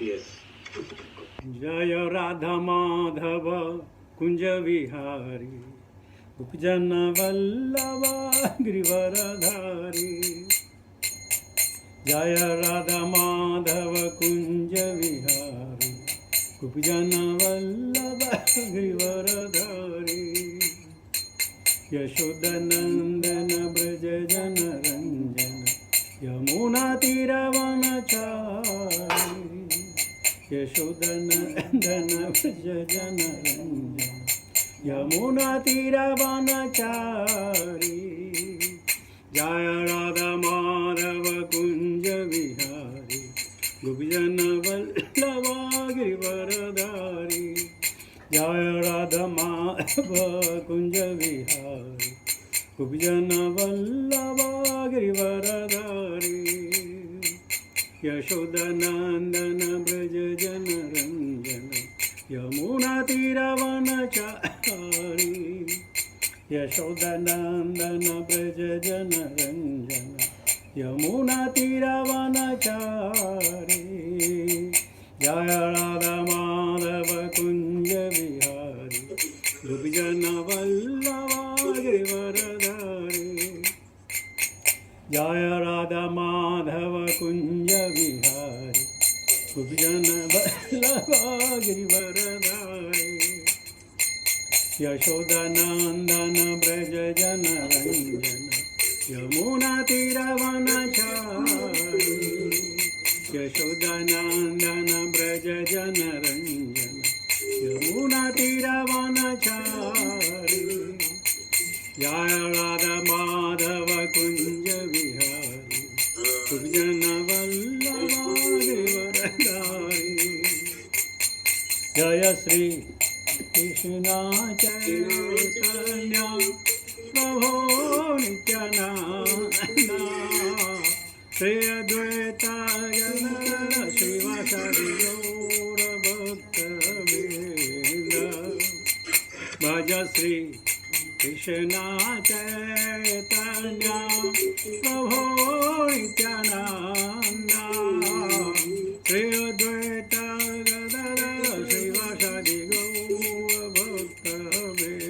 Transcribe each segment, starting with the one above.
जय राधा माधव कुंज विहारी उपजन वल्लभ गिरिवरधारी। जय राधा माधव कुंज विहारी उपजन वल्लभ गिरिवरधारी। यशोदनंदन ब्रज जन रंजन यमुना तीरवनचारी। यशोदनंदन ब्रज जन रंजन यमुना तीरवनचारी। जय राधा माधव कुंज विहारी गोपीजन वल्लभ गिरिवरधारी। जय राधा माधव कुंज विहारी गोपीजन वल्लभ गिरिवरधारी। यशोदनंदन ब्रज जन रंजन यमुना तीरवनचारी। यशोदनंदन ब्रज जन रंजन यमुना तीरवनचारी। जय राधा माधव कुंज विहारी गोपीजन वल्लभ गिरिवरधारी। जय राधा माधव कुंज विहारी गोपीजन वल्लभ गिरिवरधारी। यशोदनंदन ब्रज जन रंजन यमुना तीरवनचारी। यशोदनंदन ब्रज जन रंजन यमुना तीरवनचारी। जय राधा माधव कुंज विहारी गोपीजन वल्लभ गिरिवरधारी। जय श्री कृष्ण चैतन्य प्रभो नित्यानंद श्री अद्वैत गदाधर श्रीवासादि गौर भक्तवृंद। भज श्री कृष्ण चैतन्य प्रभो नित्यानंद श्री अद्वैत गदाधर श्रीवासादि गौर भक्तवृंद।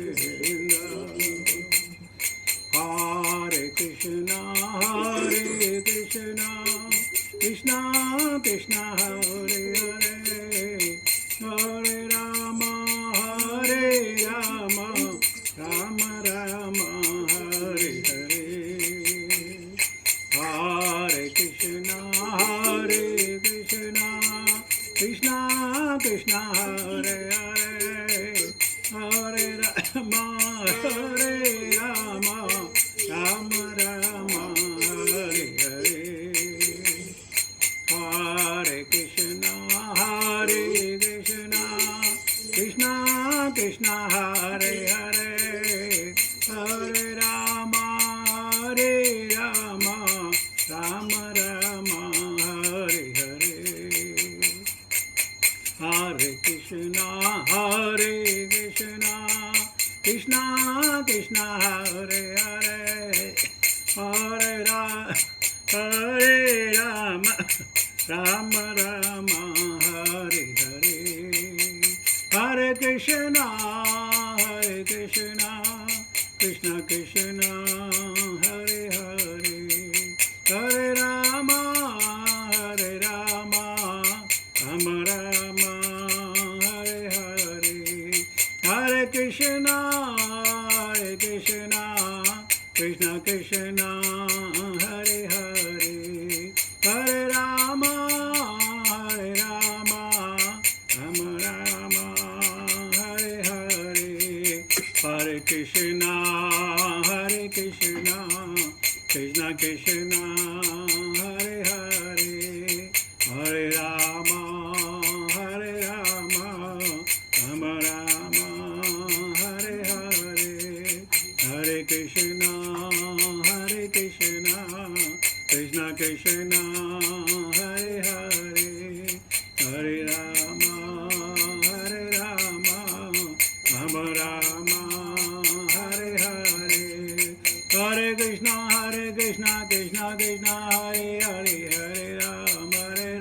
हरे कृष्णा कृष्णा कृष्णा हरे हरे हरे राम राम राम हरे हरे। हरे कृष्णा कृष्णा कृष्णा हरे हरे हरे राम राम राम हरे हरे। हरे कृष्णा कृष्णा कृष्णा हरे हरे हरे राम राम राम हरे हरे। हरे कृष्णा कृष्णा कृष्णा हरे हरे हरे राम राम हरे हरे। हरे कृष्णा कृष्णा कृष्णा हरे हरे हरे राम राम राम हरे हरे। हरे कृष्णा कृष्णा कृष्णा हरे हरे हरे राम राम राम हरे हरे। हरे कृष्णा कृष्णा कृष्णा हरे हरे हरे राम राम राम हरे हरे। हरे कृष्णा कृष्णा कृष्णा हरे हरे हरे राम राम राम हरे हरे। हरे कृष्णा कृष्णा कृष्णा हरे हरे हरे राम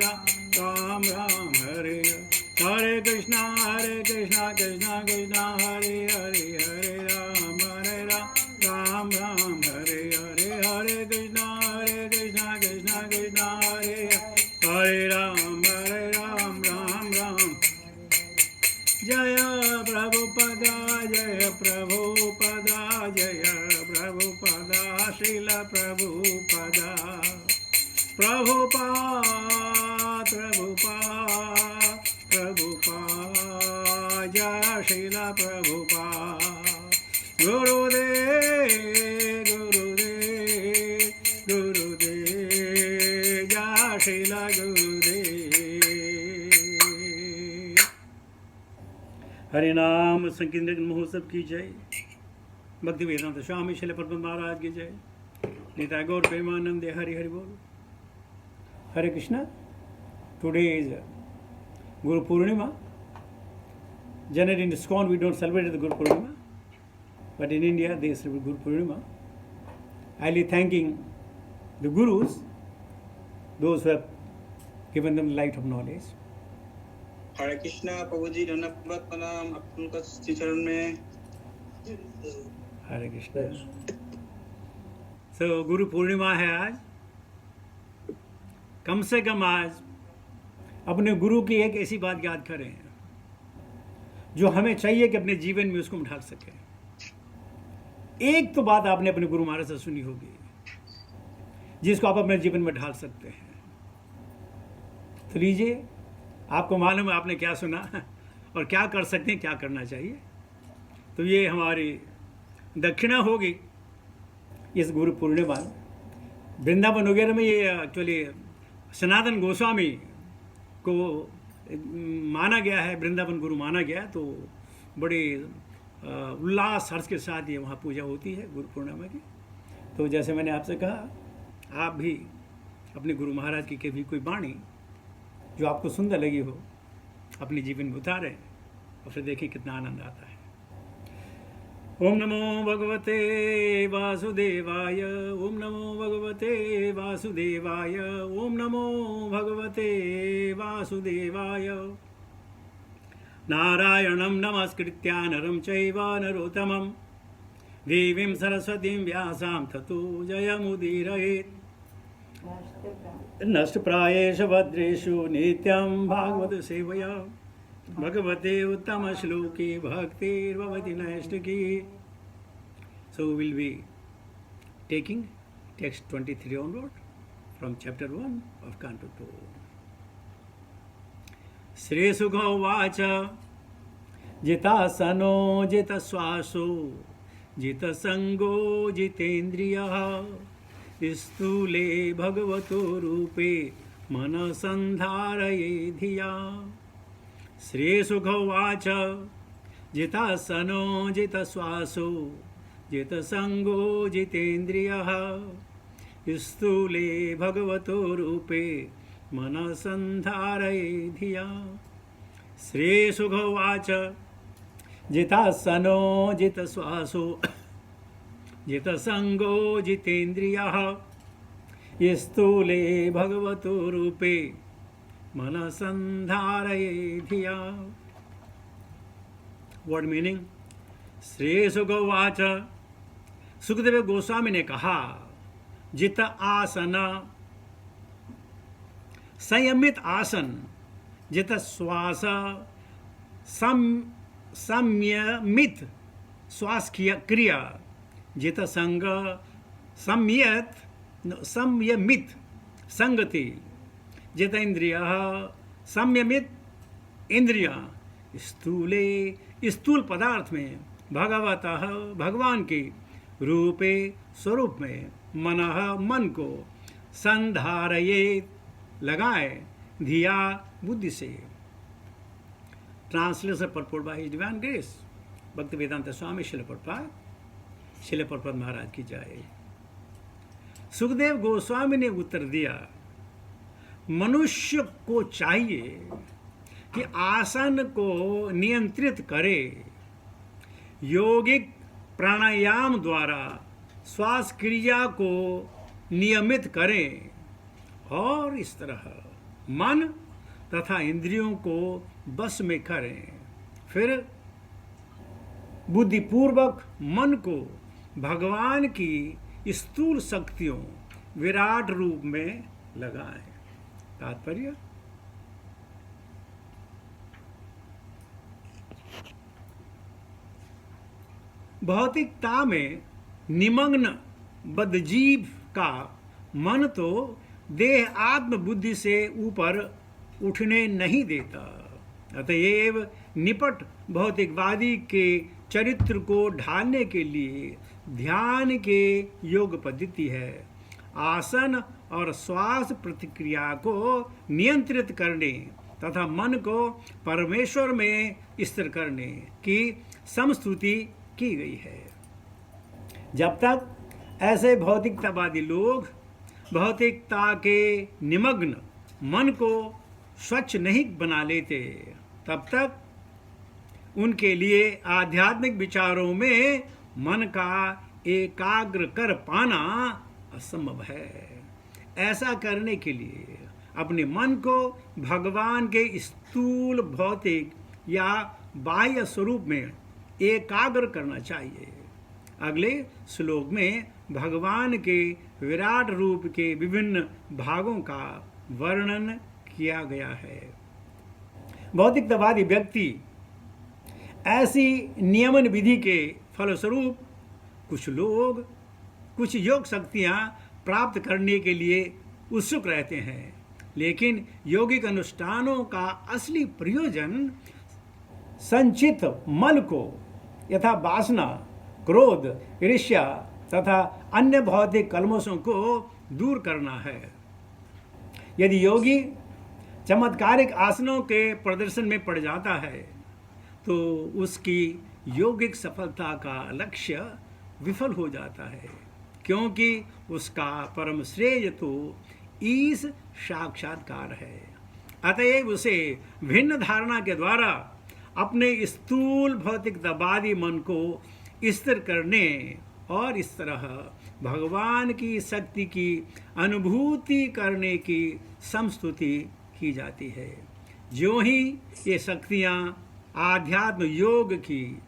राम राम हरे हरे कृष्णा कृष्णा कृष्णा हरे हरे हरे राम राम राम हरे हरे हरे कृष्णा कृष्णा कृष्णा हरे हरे राम राम राम जय प्रभुपदा जय प्रभुपदा जय प्रभुपदा श्रील प्रभुपदा प्रभुपाद जय श्रील प्रभुपाद गुरुदेव जय श्रील गुरुदेव। हरिनाम संकीर्तन महोत्सव की जय। भक्ति वेदांत स्वामी श्रील प्रभुपाद महाराज की जय। निताय गौर प्रेमानंदे हरि हरि बोल। Hare Krishna. Today is Guru Purnima. Generally in ISKCON we don't celebrate the Guru Purnima, but in India they celebrate Guru Purnima. Highly thanking the Gurus, those who have given them the light of knowledge. हरे कृष्णा प्रभु जी धन्यवाद प्रणाम आपका श्री चरण में। हरे Krishna. So Guru Purnima है आज। कम से कम आज अपने गुरु की एक ऐसी बात याद करें जो हमें चाहिए कि अपने जीवन में उसको ढाल सके। एक तो बात आपने अपने गुरु महाराज से सुनी होगी जिसको आप अपने जीवन में ढाल सकते हैं। तो लीजिए, आपको मालूम है आपने क्या सुना और क्या कर सकते हैं, क्या करना चाहिए। तो ये हमारी दक्षिणा होगी इस गुरु पूर्णिमा। वृंदावन वगैरह में ये एक्चुअली सनातन गोस्वामी को माना गया है, वृंदावन गुरु माना गया है। तो बड़े उल्लास हर्ष के साथ ये वहाँ पूजा होती है गुरु पूर्णिमा की। तो जैसे मैंने आपसे कहा, आप भी अपने गुरु महाराज की कभी कोई वाणी जो आपको सुंदर लगी हो अपने जीवन में उतारें और फिर देखें कितना आनंद आता है। ओम नमो भगवते वासुदेवाय, ओम नमो भगवते वासुदेवाय, ओम नमो भगवते वासुदेवाय। नारायणं नमस्कृत्य नरं चैव नरोत्तमं देवीं सरस्वतीं व्यासां ततो जयमुदीरयेत्। नष्टप्रायेषु भद्रेषु नित्यं भागवत सेवया भगवते उत्तम श्लोके भक्तिर्भवति नैष्टिकी। So we will be taking text 23 onward from chapter 1 of Canto 2. Sri Sukha Uvacha Jitasano Jitaswaso Jitasango Jitendriyaha Stule Bhagavato Rupe Manasandharaye Dhiya। Shri सुखवाच जितासनो जितश्वासो जितसंगो जितेन्द्रियः स्थूले भगवतो रूपे मनसंधारये धिया। श्री सुखवाच जितासनो जितश्वासो जितसंगो जितेन्द्रियः स्थूले भगवतो रूपे मनसंधारये धिया। Word meaning. श्री सुखवाच, सुखदेव गोस्वामी ने कहा, जित आसन संयमित आसन, जित श्वास संयमित श्वास क्रिया, जित संग संयमित संगति, जित इंद्रिय संयमित इंद्रिया, स्थूले स्थूल पदार्थ में भगवतः भगवान के रूपे स्वरूप में मनः मन को संधारये लगाए धिया बुद्धि से। Translation purport by his divine grace भक्ति वेदांत स्वामी श्रील प्रभुपाद महाराज की जय। सुखदेव गोस्वामी ने उत्तर दिया, मनुष्य को चाहिए कि आसन को नियंत्रित करे, यौगिक प्राणायाम द्वारा श्वास क्रिया को नियमित करें और इस तरह मन तथा इंद्रियों को बस में करें। फिर बुद्धिपूर्वक मन को भगवान की स्थूल शक्तियों विराट रूप में लगाएं। तात्पर्य, भौतिकता में निमग्न बद्धजीव का मन तो देह आत्म बुद्धि से ऊपर उठने नहीं देता। अतएव निपट भौतिकवादी के चरित्र को ढालने के लिए ध्यान के योग पद्धति है। आसन और श्वास प्रतिक्रिया को नियंत्रित करने तथा मन को परमेश्वर में स्थिर करने की समस्तुति की गई है। जब तक ऐसे भौतिकतावादी लोग भौतिकता के निमग्न मन को स्वच्छ नहीं बना लेते, तब तक उनके लिए आध्यात्मिक विचारों में मन का एकाग्र कर पाना असंभव है। ऐसा करने के लिए अपने मन को भगवान के स्थूल भौतिक या बाह्य स्वरूप में एकाग्र करना चाहिए। अगले श्लोक में भगवान के विराट रूप के विभिन्न भागों का वर्णन किया गया है। भौतिकतावादी व्यक्ति ऐसी नियमन विधि के फलस्वरूप कुछ योग शक्तियां प्राप्त करने के लिए उत्सुक रहते हैं, लेकिन यौगिक अनुष्ठानों का असली प्रयोजन संचित मल को यथा वासना, क्रोध, ईर्ष्या तथा अन्य भौतिक कल्मशों को दूर करना है। यदि योगी चमत्कारिक आसनों के प्रदर्शन में पड़ जाता है तो उसकी यौगिक सफलता का लक्ष्य विफल हो जाता है, क्योंकि उसका परम श्रेय तो ईश साक्षात्कार है। अतएव उसे भिन्न धारणा के द्वारा अपने स्थूल भौतिकतावादी मन को स्थिर करने और इस तरह भगवान की शक्ति की अनुभूति करने की समस्तुति की जाती है। जो ही ये शक्तियाँ आध्यात्म योग की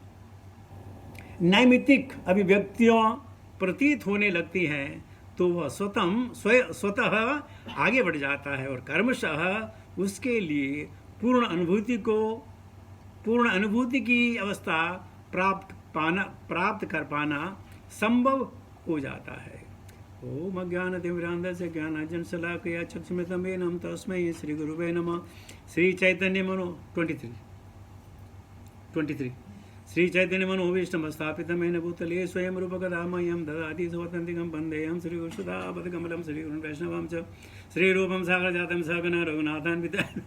नैमित्तिक अभिव्यक्तियों प्रतीत होने लगती हैं तो वह स्वतः आगे बढ़ जाता है और कर्मशः उसके लिए पूर्ण अनुभूति की अवस्था प्राप्त कर पाना संभव हो जाता है। ओम अज्ञानतिमिरान्धस्य ज्ञानाञ्जनशलाकया चक्षुरुन्मिलितं येन तस्मै श्री गुरुवे नमः। श्री चैतन्य मनो 23 श्री चैतन्य मनोभीष्टं स्थापितं येन भूतले स्वयं रूपकदा मह्यं ददाति स्वतन्त्रिकं वन्देऽहं श्रीगुरुसुधापदकमलं श्रीगुरुं वैष्णवं च श्रीरूपं सागरजातं सहगण रघुनाथान्वितं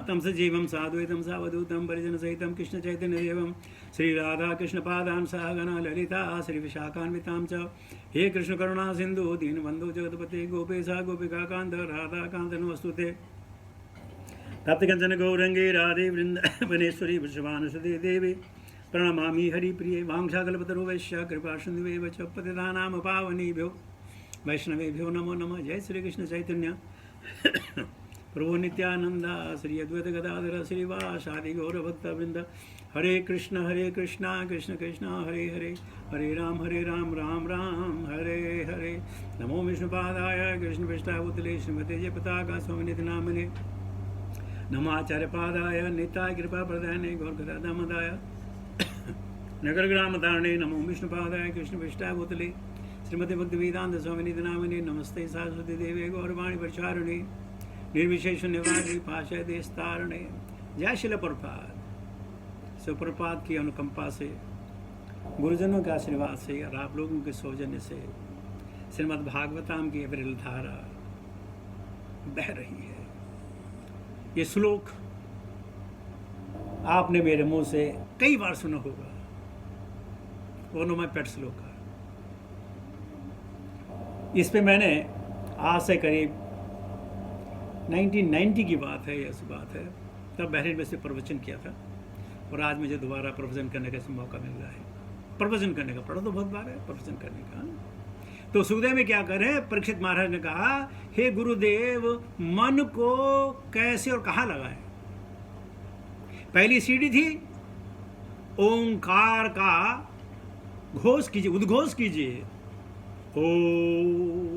तं सजीवं साद्वैतं सावधूतं परिजनसहितं कृष्णचैतन्यदेवं श्रीराधाकृष्णपादान् सहगणा ललिता श्रीविशाखान्वितां च। हे कृष्ण करुणा सिन्धु दीनबन्धु जगत्पते गोपेशा गोपिकान्त राधाकान्त नमोस्तुते। तप्तकंचन गौरंगे राधे वृन्दावनेश्वरी वृषभानुसुते देवी प्रणमामि हरिप्रिये वाञ्छाकल्पतरुभ्यश्च कृपासिन्धुभ्येव च पतितानां पावनेभ्यो वैष्णवेभ्यो नमो नमः। जय श्री कृष्ण चैतन्य प्रभु नित्यानंद श्री अद्वैत गदाधर श्रीवासादि गौरभक्तवृंद। हरे कृष्ण कृष्ण कृष्ण हरे हरे, हरे राम राम राम हरे हरे। नमो विष्णुपादाय कृष्ण पृष्ठाभूतले श्रीमते जय पताका स्वामिनिधि नामिने। नमो आचार्यपादाय निताय कृपा प्रदायने गौरगदामदाय नगर ग्राम धारणे। नमो विष्णुपादाय कृष्ण पृष्ठाभूतले श्रीमते भक्तिवेदांत स्वामिनिधि नामिने। नमस्ते सरस्वती देवे गौरवाणी प्रचारिणे निर्विशेष निवारी भाषा देशतारणे। जय शिल प्रभात। सुप्रभात की अनुकंपा से, गुरुजनों के आशीर्वाद से और आप लोगों के सौजन्य से श्रीमद् भागवतम की अविरल धारा बह रही है। ये श्लोक आपने मेरे मुंह से कई बार सुना होगा, वन ऑफ माय पेट श्लोक है। इस पे मैंने आज से करीब 1990 की बात है, ऐसी बात है, तब बहरीन में से प्रवचन किया था और आज मुझे दोबारा प्रवचन करने का मौका मिल रहा है। प्रवचन करने का, पढ़ो तो बहुत बार है प्रवचन करने का। तो सुखदेव में क्या करें, परीक्षित महाराज ने कहा, हे गुरुदेव, मन को कैसे और कहाँ लगाएं? पहली सीढ़ी थी ओंकार का घोष कीजिए, उद्घोष कीजिए, ओम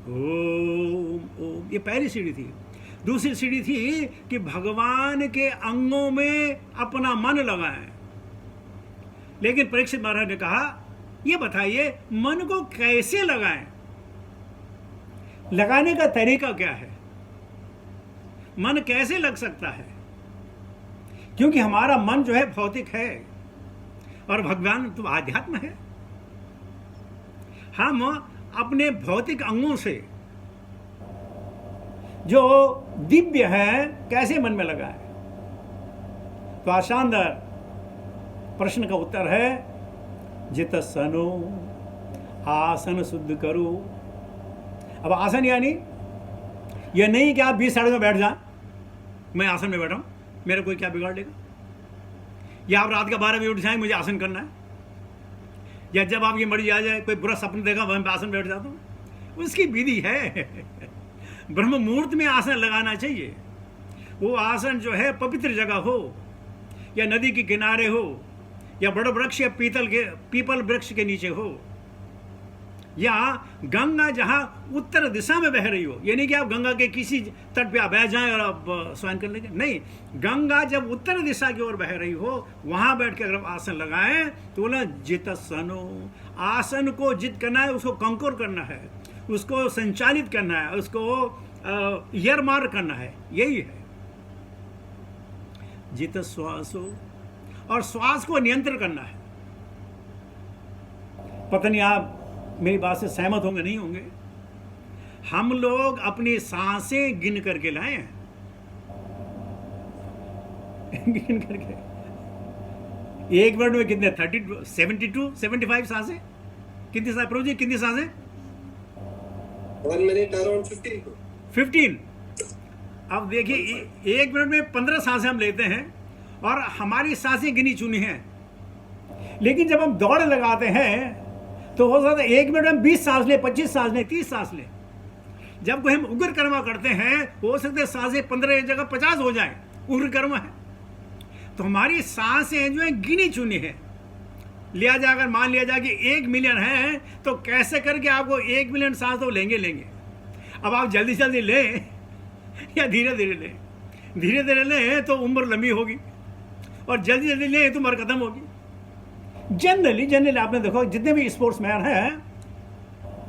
ओम ओम, ये पहली सीढ़ी थी। दूसरी सीढ़ी थी कि भगवान के अंगों में अपना मन लगाएं। लेकिन परीक्षित महाराज ने कहा, ये बताइए मन को कैसे लगाएं? लगाने का तरीका क्या है? मन कैसे लग सकता है? क्योंकि हमारा मन जो है भौतिक है और भगवान तो आध्यात्म है। हम अपने भौतिक अंगों से जो दिव्य है कैसे मन में लगाएं? तो आशानदार प्रश्न का उत्तर है, जित सनो आसन शुद्ध करो। अब आसन यानी यह नहीं कि आप 20 साइड में बैठ जाएं, मैं आसन में बैठा हूं, मेरा कोई क्या बिगाड़ लेगा, या आप रात का 12 बजे उठ जाएं, मुझे आसन करना है, या जब आपकी मर्जी आ जाए, कोई बुरा सपना देखा वहीं आसन बैठ जाता हूं। उसकी विधि है। ब्रह्म मुहूर्त में आसन लगाना चाहिए। वो आसन जो है पवित्र जगह हो, या नदी के किनारे हो, या बड़े वृक्ष या पीपल वृक्ष के नीचे हो, या गंगा जहां उत्तर दिशा में बह रही हो। यानी कि आप गंगा के किसी तट पे आप बह जाएं और आप स्नान कर लेंगे, नहीं, गंगा जब उत्तर दिशा की ओर बह रही हो वहां बैठ के अगर आप आसन लगाएं तो बोला जित सनो। आसन को जित करना है, उसको कंकोर करना है, उसको संचालित करना है, उसको यरमार करना है, यही है जित श्वासो। और श्वास को नियंत्रण करना है। पता नहीं आप मेरी बात से सहमत होंगे नहीं होंगे, हम लोग अपनी सांसें गिन करके लाए हैं। गिन करके 1 मिनट में कितने 32 72 75 सांसें, कितनी सांसें प्रभु जी, कितनी सांसें? 1 minute around 15। अब देखिए 1 मिनट में 15 सांसें हम लेते हैं और हमारी सांसें गिनी चुनी हैं। लेकिन जब हम दौड़ लगाते हैं तो हो सकता है 1 मिनट में 20 सांस ले, 25 सांस ले, 30 सांस ले। जब कोई हम उग्र कर्मा करते हैं हो सकता है सांसें 15 की जगह 50 हो जाए, उग्र कर्मा है। तो हमारी सांसें जो है गिनी चुनी है। लिया जाए, अगर मान लिया जाए कि 1 मिलियन है तो कैसे करके आपको 1 मिलियन सांस तो लेंगे। अब आप जल्दी जल्दी लें या धीरे धीरे लें। धीरे धीरे लें तो उम्र लंबी होगी, और जल्दी जल्दी लें तो उम्र खत्म होगी। जनरली आपने देखो जितने भी स्पोर्ट्समैन हैं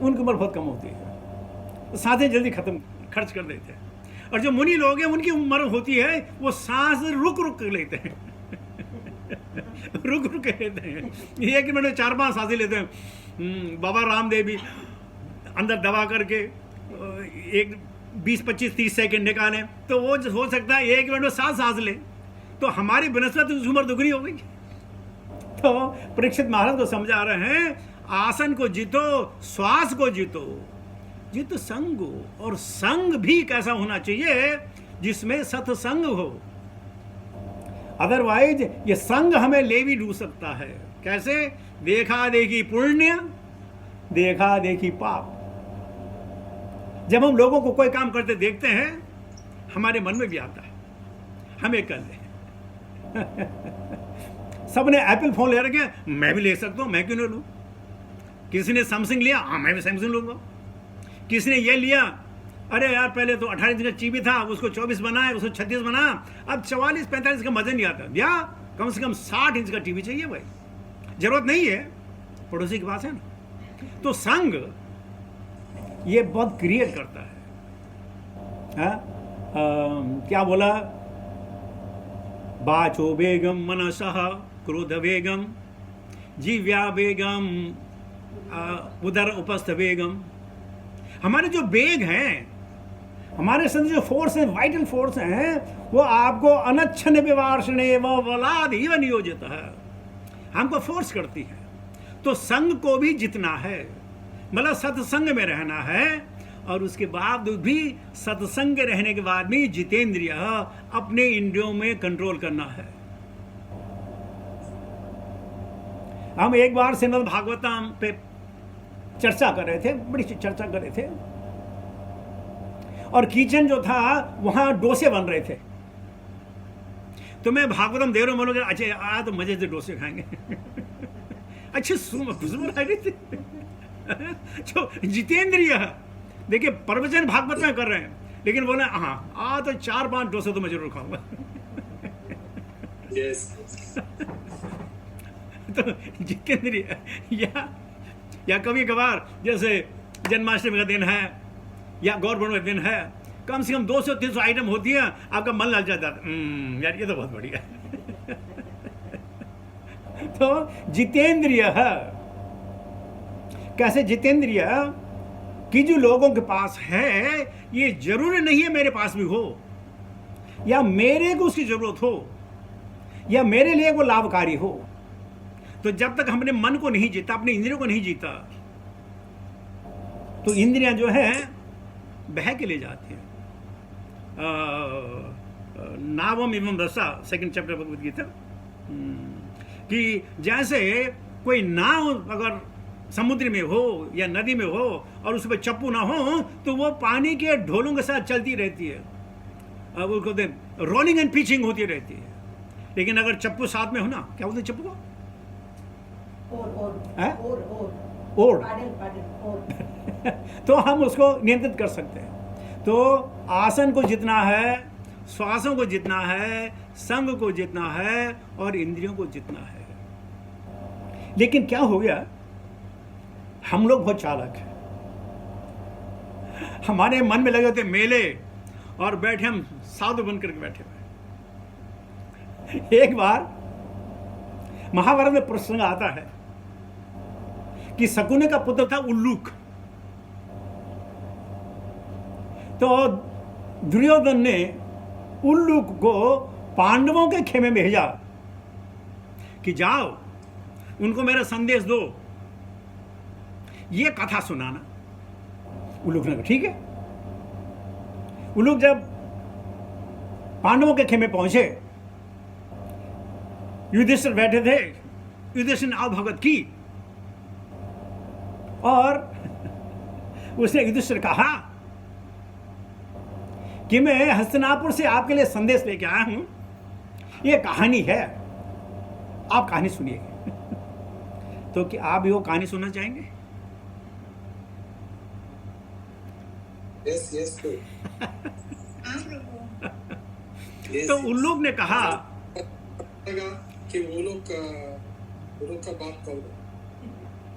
उनकी उम्र बहुत कम होती है, सांसें जल्दी खर्च कर देते हैं। और जो मुनि लोग हैं उनकी उम्र होती है, वो सांस रुक रुक कर लेते हैं। रुक रुक के लेते हैं, 1 मिनट में 4-5 सांसें लेते हैं। बाबा रामदेव भी अंदर दबा करके 20-25-30 सेकेंड निकालें तो वो हो सकता है 1 मिनट में 7 सांस ले। तो हमारी बनस्पति की उम्र दुगनी हो गई। तो परीक्षित महाराज को समझा रहे हैं, आसन को जीतो, श्वास को जीतो, जित संग। और संग भी कैसा होना चाहिए, जिसमें सत्संग हो। अदरवाइज ये संग हमें ले भी डूब सकता है। कैसे? देखा देखी पुण्य, देखा देखी पाप। जब हम लोगों को कोई काम करते देखते हैं हमारे मन में भी आता है हम एक कर लें। सबने एप्पल फोन ले रखे, मैं भी ले सकता हूं, मैं क्यों नहीं लूं? किसी ने सैमसंग लिया, हाँ मैं भी सैमसंग लूंगा। किसी ने ये लिया, अरे यार पहले तो 18 इंच का टीवी था, उसको 24 बनाया, उसको 36 बना, अब 44-45 का मजा नहीं आता। या कम से कम 60 इंच का टीवी चाहिए भाई, जरूरत नहीं है, पड़ोसी के पास है ना। तो संग ये बहुत क्रिएट करता है। क्या बोला? बाचो वेगम मनसः क्रोध वेगम जीव्या वेगम उदर उपस्थ वेगम। हमारे जो वेग हैं, हमारे संग जो फोर्स है, वाइटल फोर्स हैं, वो आपको अनच्छन विवार्षणे व वलाद इव नियोजित है, हमको फोर्स करती है। तो संग को भी जितना है, मतलब सत्संग में रहना है, और उसके बाद भी सत्संग रहने के बाद भी जितेंद्रिय अपने इंद्रियों में कंट्रोल करना है। हम एक बार श्रीमद् भागवतम पे चर्चा कर रहे थे, बड़ी सी चर्चा कर रहे थे। और किचन जो था वहां डोसे बन रहे थे। तो मैं भागवतम दे रहा हूं, बोलोगे अच्छा आ तो मजे से डोसे खाएंगे। अच्छे खुशबू आ रही थी। जो जितेंद्रिय, देखिए प्रवचन भागवत में कर रहे हैं, लेकिन बोले हाँ आ तो 4-5 डोसे तो मैं जरूर खाऊंगा। तो जितेंद्रिय या कभी कभार जैसे जन्माष्टमी का दिन है या गौरपूर्णिमा का दिन है, कम से कम 200-300 आइटम होती है, आपका मन लग जाता है यार ये तो बहुत बढ़िया है। तो जितेंद्रिय है, कैसे जितेंद्रिय कि जो लोगों के पास है, ये जरूरी नहीं है मेरे पास भी हो, या मेरे को उसकी जरूरत हो, या मेरे लिए वो लाभकारी हो। तो जब तक हमने मन को नहीं जीता, अपने इंद्रियों को नहीं जीता, तो इंद्रियां जो है बह के ले जाती है। नावम एवं रसा, 2nd चैप्टर भगवद गीता, कि जैसे कोई नाव अगर समुद्र में हो या नदी में हो और उस पर चप्पू ना हो, तो वो पानी के ढोलों के साथ चलती रहती है, वो कहते रोलिंग एंड पिचिंग होती रहती है। लेकिन अगर चप्पू साथ में हो ना, क्या बोलते चप्पू को? ओर। तो हम उसको नियंत्रित कर सकते हैं। तो आसन को जितना है, श्वासों को जितना है, संग को जितना है, और इंद्रियों को जितना है। लेकिन क्या हो गया, हम लोग बहुत चालाक हैं। हमारे मन में लगे होते मेले और बैठे हम साधु बन करके बैठे हुए। एक बार महाभारत में प्रसंग आता है कि शकुनी का पुत्र था उल्लूक। तो दुर्योधन ने उल्लूक को पांडवों के खेमे में भेजा कि जाओ उनको मेरा संदेश दो, ये कथा सुनाना। उल्लूक ने कहा ठीक है। उल्लूक जब पांडवों के खेमे पहुंचे, युधिष्ठिर बैठे थे, युधिष्ठिर ने आवभगत की और उसने युधिष्ठिर कहा कि मैं हस्तिनापुर से आपके लिए संदेश लेके आया हूं, ये कहानी है, आप कहानी सुनिएगा। तो क्या आप भी वो कहानी सुनना चाहेंगे? यस तो उल्लूक ने कहा कि वो लोग का बात करो।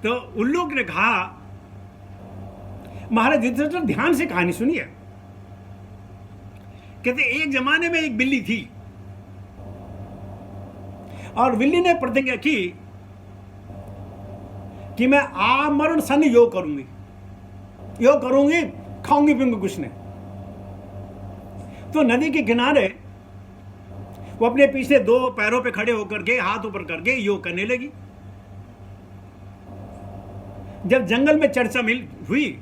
तो उल्लूक ने कहा महाराज युधिष्ठिर ध्यान से कहानी सुनिए। कहते एक जमाने में एक बिल्ली थी और बिल्ली ने प्रतिज्ञा की कि मैं आमरण सन योग करूंगी, खाऊंगी पीऊंगी कुछ नहीं। तो नदी के किनारे वो अपने पीछे 2 पैरों पे खड़े होकर के हाथ ऊपर करके योग करने लगी। जब जंगल में चर्चा हुई,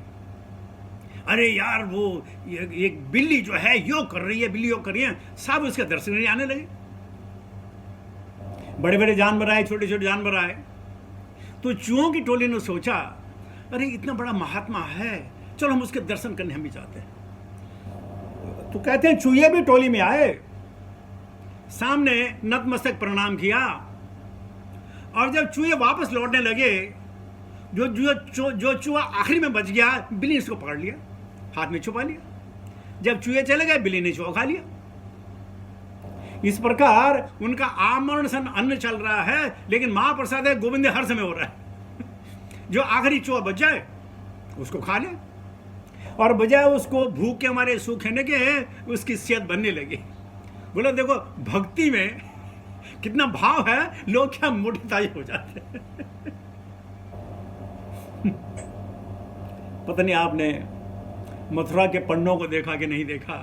अरे यार वो एक बिल्ली जो है योग कर रही है, बिल्ली योग कर रही है, सब उसके दर्शन नहीं आने लगे। बड़े बड़े जानवर आए, छोटे छोटे जानवर आए। तो चूहों की टोली ने सोचा अरे इतना बड़ा महात्मा है, चलो हम उसके दर्शन करने हम भी जाते हैं। तो कहते हैं चूहे भी टोली में आए, सामने नतमस्तक प्रणाम किया, और जब चूहे वापस लौटने लगे, जो चूहा आखिरी में बच गया, बिल्ली ने इसको पकड़ लिया, हाथ में छुपा लिया। जब चूहे चले गए, बिल्ली ने चूहा खा लिया। इस प्रकार उनका आमरण सन अन्न चल रहा है, लेकिन महाप्रसाद है गोविंद हर समय हो रहा है। जो आखिरी चूहा बच जाए उसको खा ले, और बजाय उसको भूख के हमारे सूखने के उसकी सेहत बनने लगी। बोला देखो भक्ति में कितना भाव है, लोग क्या मोटी ताजी हो जाते हैं। पता नहीं आपने मथुरा के पंडों को देखा कि नहीं देखा।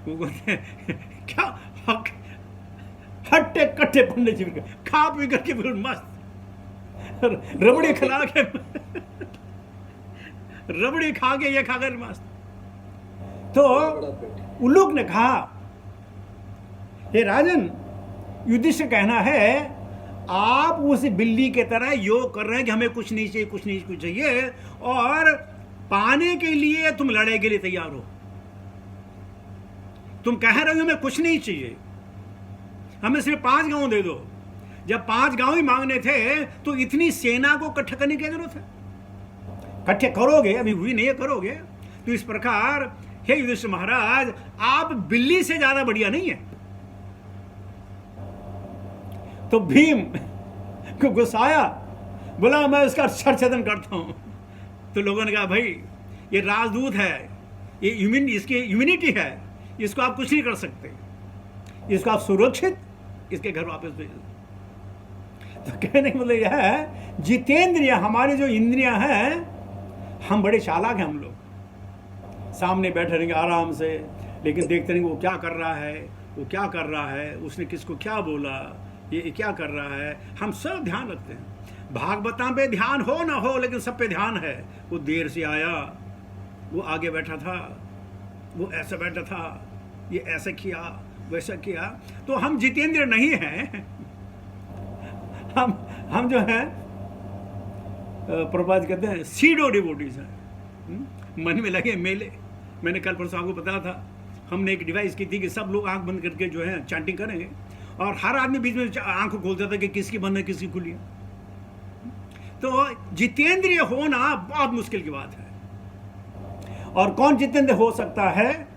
वो बोलते क्या हट्टे कट्टे पंडित जी, खा पी करके बिल्कुल मस्त, रबड़ी खिला के, रबड़ी खा के ये खाकर मस्त। तो उल्लूक ने कहा हे राजन, युधिष्ठिर कहना है आप उस बिल्ली के तरह योग कर रहे हैं कि हमें कुछ नहीं चाहिए, कुछ नहीं कुछ चाहिए, और पाने के लिए तुम लड़ाई के लिए तैयार हो। तुम कह रहे हो हमें कुछ नहीं चाहिए, हमें सिर्फ 5 गांव दे दो। जब 5 गांव ही मांगने थे तो इतनी सेना को इकट्ठा करने की जरूरत है? इकट्ठे करोगे, अभी हुई नहीं है, करोगे। तो इस प्रकार हे युधिष्ठिर महाराज, आप बिल्ली से ज्यादा बढ़िया नहीं है। तो भीम को गुस्सा आया, बोला मैं उसका छेदन करता हूं। तो लोगों ने कहा भाई ये राजदूत है, ये इसकी इम्यूनिटी है, इसको आप कुछ नहीं कर सकते, इसको आप सुरक्षित इसके घर वापस भेज दो। तो कहने का मतलब यह है, जितेंद्रिय हमारी जो इंद्रियां हैं, हम बड़े चालाक हैं। हम लोग सामने बैठे रहेंगे आराम से, लेकिन देखते रहेंगे वो क्या कर रहा है, वो क्या कर रहा है, उसने किसको क्या बोला, ये क्या कर रहा है, हम सब ध्यान रखते हैं। भागवतां पे ध्यान हो ना हो, लेकिन सब पे ध्यान है। वो देर से आया, वो आगे बैठा था, वो ऐसा बैठा था, ये ऐसा किया, वैसा किया। तो हम जितेंद्र नहीं हैं। हम जो है प्रभुपाद कहते हैं सीडो डिवोटीज हैं, मन में लगे मेले। मैंने कल परसों आपको बताया था, हमने एक डिवाइस की थी कि सब लोग आंख बंद करके जो है चैंटिंग करेंगे, और हर आदमी बीच में आंख खोलता था कि किसकी बंद है किसकी खुली है। तो जितेंद्रिय होना बहुत मुश्किल की बात है। और कौन जितेंद्र हो सकता है?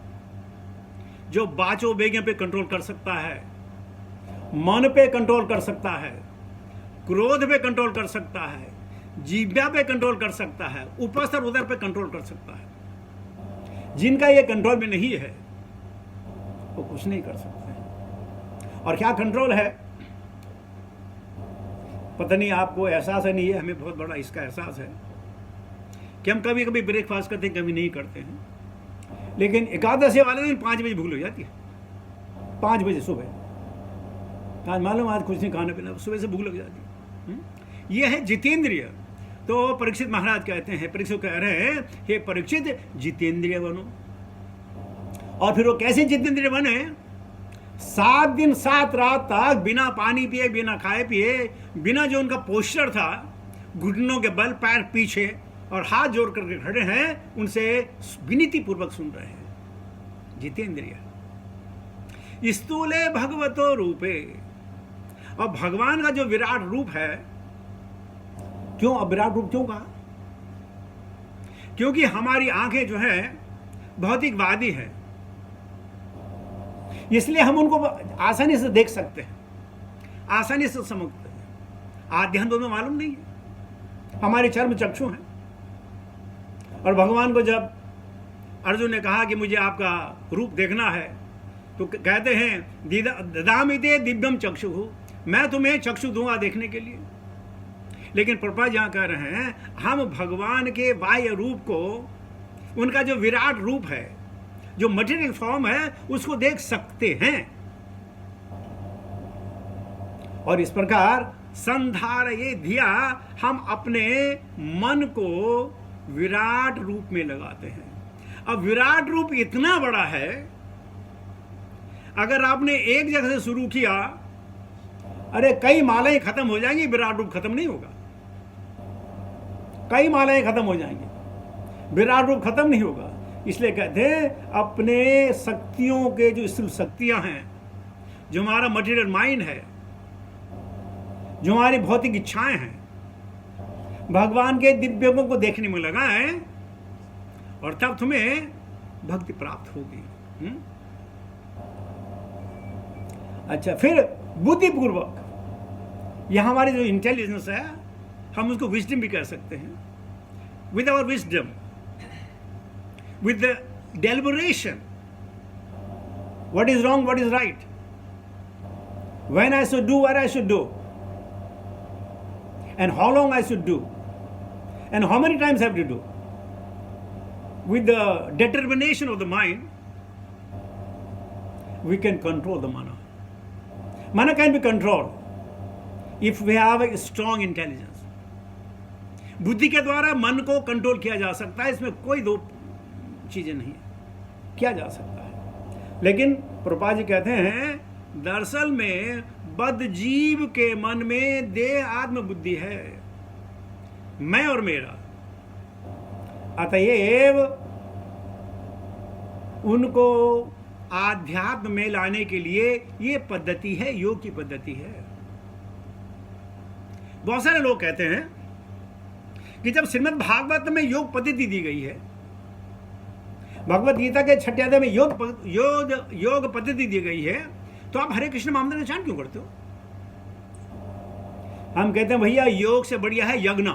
जो बाचो बेगे पे कंट्रोल कर सकता है, मन पे कंट्रोल कर सकता है, क्रोध पे कंट्रोल कर सकता है, जीव्या पे कंट्रोल कर सकता है, उपस्थ और उदर पे कंट्रोल कर सकता है। जिनका ये कंट्रोल में नहीं है वो कुछ नहीं कर सकते। और क्या कंट्रोल है पता नहीं, आपको एहसास है नहीं है, हमें बहुत बड़ा इसका एहसास है कि हम कभी कभी ब्रेकफास्ट करते हैं, कभी नहीं करते हैं। लेकिन एकादशी वाले दिन 5 बजे भूख लग जाती है, 5 बजे सुबह। आज मालूम आज कुछ नहीं खाना पीना, सुबह से भूख लग जाती है। ये है जितेंद्रिय। तो परीक्षित महाराज कहते हैं, परीक्षित कह रहे हैं हे परीक्षित जितेंद्रिय बनो। और फिर वो कैसे जितेंद्रिय बने? 7 दिन 7 रात तक बिना पानी पिए, बिना खाए पिए, बिना जो उनका पोस्चर था, घुटनों के बल, पैर पीछे और हाथ जोड़ करके खड़े हैं, उनसे विनीति पूर्वक सुन रहे हैं। जितेंद्रिय। स्थूले भगवतो रूपे। और भगवान का जो विराट रूप है, क्यों अब विराट रूप क्यों कहा? क्योंकि हमारी आंखें जो है भौतिकवादी है, इसलिए हम उनको आसानी से देख सकते हैं, आसानी से समझते हैं। आध्यात्म तो मालूम नहीं है, हमारे चर्म चक्षु हैं। और भगवान को जब अर्जुन ने कहा कि मुझे आपका रूप देखना है, तो कहते हैं ददामिते दिव्यम चक्षु, मैं तुम्हें चक्षु दूंगा देखने के लिए। लेकिन प्रभुपाद यहां कह रहे हैं हम भगवान के बाह्य रूप को, उनका जो विराट रूप है, जो मटेरियल फॉर्म है, उसको देख सकते हैं। और इस प्रकार संधारये धिया, हम अपने मन को विराट रूप में लगाते हैं। अब विराट रूप इतना बड़ा है, अगर आपने एक जगह से शुरू किया, अरे कई मालाएं खत्म हो जाएंगी, विराट रूप खत्म नहीं होगा। कई मालाएं खत्म हो जाएंगी, विराट रूप खत्म नहीं होगा। इसलिए कहते हैं अपने शक्तियों के जो स्थूल शक्तियां हैं, जो हमारा मटेरियल माइंड है, जो हमारी भौतिक इच्छाएं हैं, भगवान के दिव्य गुणों को देखने में लगाएं, और तब तुम्हें भक्ति प्राप्त होगी। अच्छा, फिर बुद्धिपूर्वक, यह हमारी जो इंटेलिजेंस है, हम उसको विजडम भी कह सकते हैं। With our wisdom, with the deliberation, what is wrong, what is right, when I should do, what I should do, and how long I should do, and how many times I have to do. With the determination of the mind, we can control the mana. Mana can be controlled if we have a strong intelligence. बुद्धि के द्वारा मन को control किया जा सकता है, इसमें कोई दो चीजें नहीं है, किया जा सकता है। लेकिन प्रभुपाद जी कहते हैं दरअसल में बद्ध जीव के मन में देह आत्म बुद्धि है, मैं और मेरा। अतएव उनको आध्यात्म में लाने के लिए ये पद्धति है, योग की पद्धति है। बहुत सारे लोग कहते हैं कि जब श्रीमद् भागवत में योग पद्धति दी गई है, भगवत गीता के 6 अध्याय में योग पद्धति दी गई है, तो आप हरे कृष्ण महामंत्र का उच्चारण क्यों करते हो? हम कहते हैं भैया योग से बढ़िया है यज्ञ,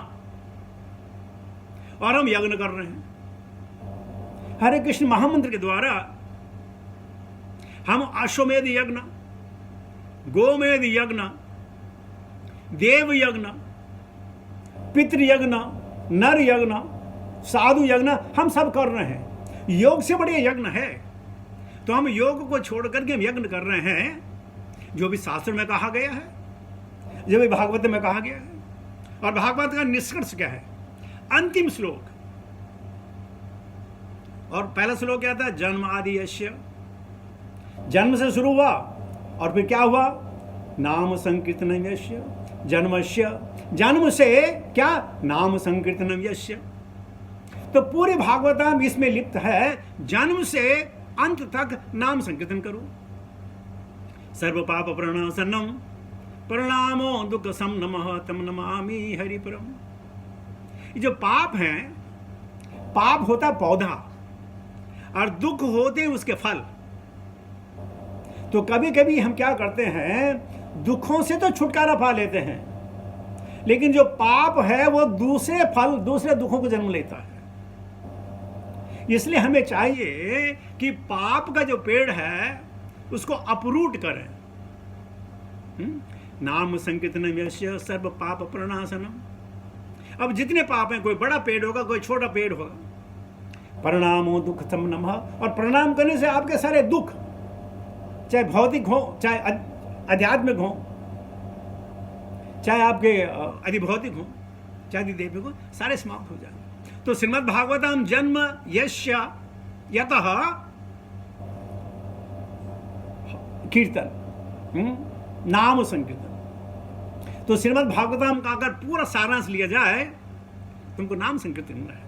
और हम यज्ञ कर रहे हैं। हरे कृष्ण महामंत्र के द्वारा हम अश्वमेध यज्ञ, गोमेध यज्ञ, देव यज्ञ, पितृ यज्ञ, नर यज्ञ, साधु यज्ञ हम सब कर रहे हैं। योग से बढ़िया यज्ञ है, तो हम योग को छोड़ करके हम यज्ञ कर रहे हैं, जो भी शास्त्र में कहा गया है, जो भी भागवत में कहा गया है। और भागवत का निष्कर्ष क्या है? अंतिम श्लोक, और पहला श्लोक क्या था? जन्म आदि यस्य, जन्म से शुरू हुआ और फिर क्या हुआ? नाम संकीर्तनम यस्य, जन्मस्य, जन्म से क्या? नाम संकीर्तनम यस्य। तो पूरे भागवतम इसमें लिप्त है, जन्म से अंत तक नाम संकीर्तन करो। सर्व पाप प्रणाशनम प्रणामो दुख सम नमः तम नमामि हरिपरम। ये जो पाप है, पाप होता पौधा और दुख होते उसके फल। तो कभी कभी हम क्या करते हैं, दुखों से तो छुटकारा पा लेते हैं, लेकिन जो पाप है वो दूसरे फल, दूसरे दुखों को जन्म लेता है। इसलिए हमें चाहिए कि पाप का जो पेड़ है उसको अपरूट करें। नाम संकीर्तनम यस्य सर्व पाप प्रणाशनम। अब जितने पाप हैं, कोई बड़ा पेड़ होगा, कोई छोटा पेड़ होगा। प्रणामो दुख सम नमः, और प्रणाम करने से आपके सारे दुख, चाहे भौतिक हो, चाहे आध्यात्मिक हो, चाहे आपके अधिभौतिक हो, चाहे अधिदैविक हो, सारे समाप्त हो जाएंगे। तो श्रीमद् भागवतम जन्म यस्य यतः कीर्तन, नाम संकीर्तन। तो श्रीमद् भागवतम का अगर पूरा सारांश लिया जाए, तुमको नाम संकीर्तन करना है।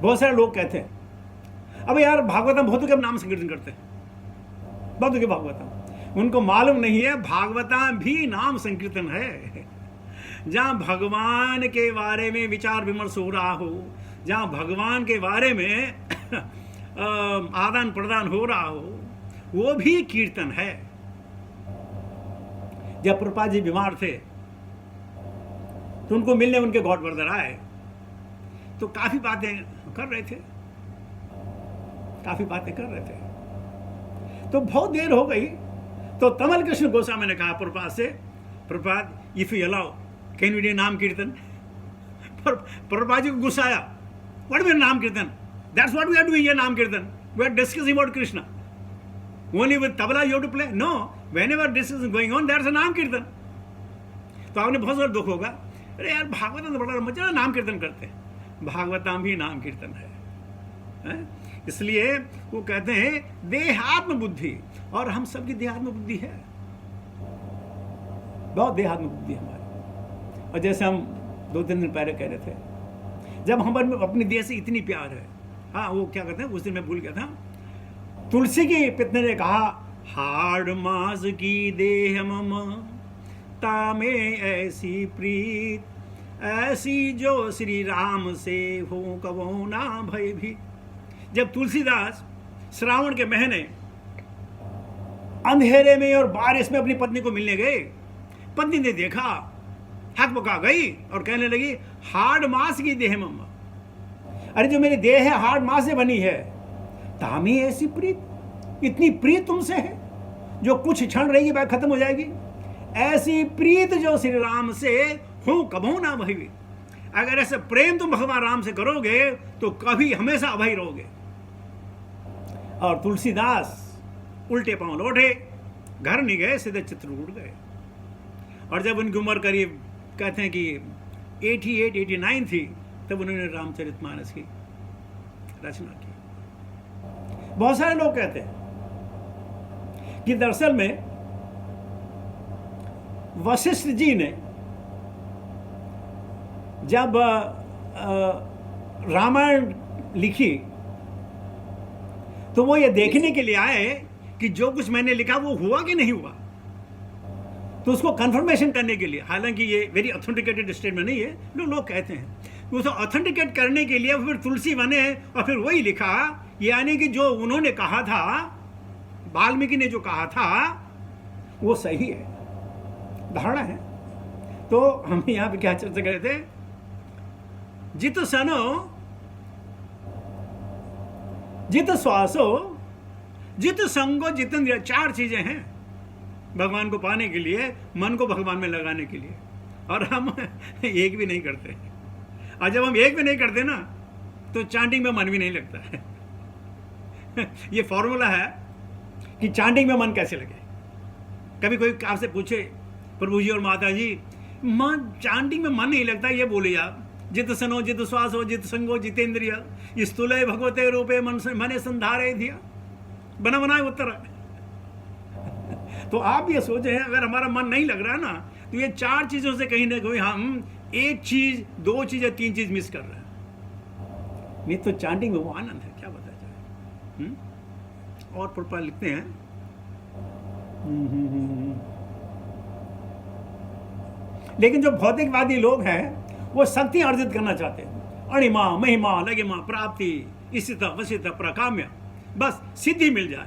बहुत सारे लोग कहते हैं अब यार भागवतम बहुत के नाम संकीर्तन करते हैं, बहुत के भागवतम, उनको मालूम नहीं है भागवतम भी नाम संकीर्तन है। जहां भगवान के बारे में विचार विमर्श हो रहा हो, जहां भगवान के बारे में आदान प्रदान हो रहा हो, वो भी कीर्तन है। जब प्रभुपाद जी बीमार थे तो उनको मिलने उनके गॉड ब्रदर आए, तो काफी बातें कर रहे थे, तो बहुत देर हो गई। तो तमल कृष्ण गोस्वामी ने कहा प्रभुपाद से, Prabhupada if you allow can we do naam kirtan. Prabhupada ji को गुस्सा आया, what mean naam kirtan? That's what we are doing, naam kirtan. We are discussing about Krishna. Only with tabla you have to play? No. Whenever this is going on, there's a नाम कीर्तन। तो आपने बहुत सारा दुख होगा, अरे यार भागवतम तो बड़ा मजा, नाम कीर्तन करते हैं। भागवतम भी नाम कीर्तन है? इसलिए वो कहते हैं देहात्म बुद्धि, और हम सबकी देहात्म बुद्धि है, बहुत देहात्म बुद्धि हमारी। और जैसे हम 2-3 दिन पहले कह रहे थे, जब हम अपने देह से इतनी प्यार है, हाँ वो क्या कहते हैं, उस दिन मैं भूल गया था, तुलसी की पितने ने कहा, हाड़ मास की देह मम तामे ऐसी प्रीत, ऐसी जो श्री राम से हो कबो ना भय भी। जब तुलसीदास श्रावण के महीने अंधेरे में और बारिश में अपनी पत्नी को मिलने गए, पत्नी ने देखा, हक बका गई और कहने लगी, हाड़ मास की देह मम, अरे जो मेरी देह है हाड़ मास से बनी है, तामी ऐसी प्रीत, इतनी प्रीत तुमसे है जो कुछ क्षण रहेगी बाद खत्म हो जाएगी। ऐसी प्रीत जो श्री राम से हूं कबहू ना भई। अगर ऐसे प्रेम तुम भगवान राम से करोगे तो कभी हमेशा अभय रहोगे। और तुलसीदास उल्टे पांव लौटे, घर नहीं गए, सीधे चित्रकूट गए। और जब उनकी उम्र करीब कहते हैं कि 88-89 थी, तब उन्होंने रामचरितमानस की रचना की। बहुत सारे लोग कहते हैं कि दरअसल में वशिष्ठ जी ने जब रामायण लिखी तो वो ये देखने के लिए आए कि जो कुछ मैंने लिखा वो हुआ कि नहीं हुआ, तो उसको कंफर्मेशन करने के लिए, हालांकि ये वेरी ऑथेंटिकेटेड स्टेटमेंट नहीं है, लोग कहते हैं, उसको ऑथेंटिकेट करने के लिए फिर तुलसी बने और फिर वही लिखा, यानी कि जो उन्होंने कहा था, वाल्मीकि ने जो कहा था वो सही है, धारणा है। तो हम यहाँ पे क्या चर्चा कर रहे थे, जित सनो जित श्वासो जित संगो जितेंद्रिय, 4 चीजें हैं भगवान को पाने के लिए, मन को भगवान में लगाने के लिए, और हम एक भी नहीं करते। और जब हम एक भी नहीं करते ना तो चांटिंग में मन भी नहीं लगता है। ये फॉर्मूला है कि चांटिंग में मन कैसे लगे। कभी कोई आपसे पूछे, प्रभु जी और माता जी, मन चांटिंग में मन नहीं लगता, ये बोले आप, जित सनो जित श्वास हो जित संगो जितेंद्रिय स्तुले भगवते रूपे मने संधारे दिया, बना बनाए उत्तर है। तो आप ये सोचे हैं, अगर हमारा मन नहीं लग रहा है ना तो ये 4 चीजों से कहीं ना कहीं हम 1 चीज 2 चीज या 3 चीज मिस कर रहे हैं। नहीं तो चांटिंग में वो आनंद है, क्या बताया जाए। और प्रभुपाद लिखते हैं, लेकिन जो भौतिकवादी लोग हैं वो शक्ति अर्जित करना चाहते हैं, अणिमा महिमा लगिमा प्राप्ति इसित वसित प्रकाम्य, बस सिद्धि मिल जाए।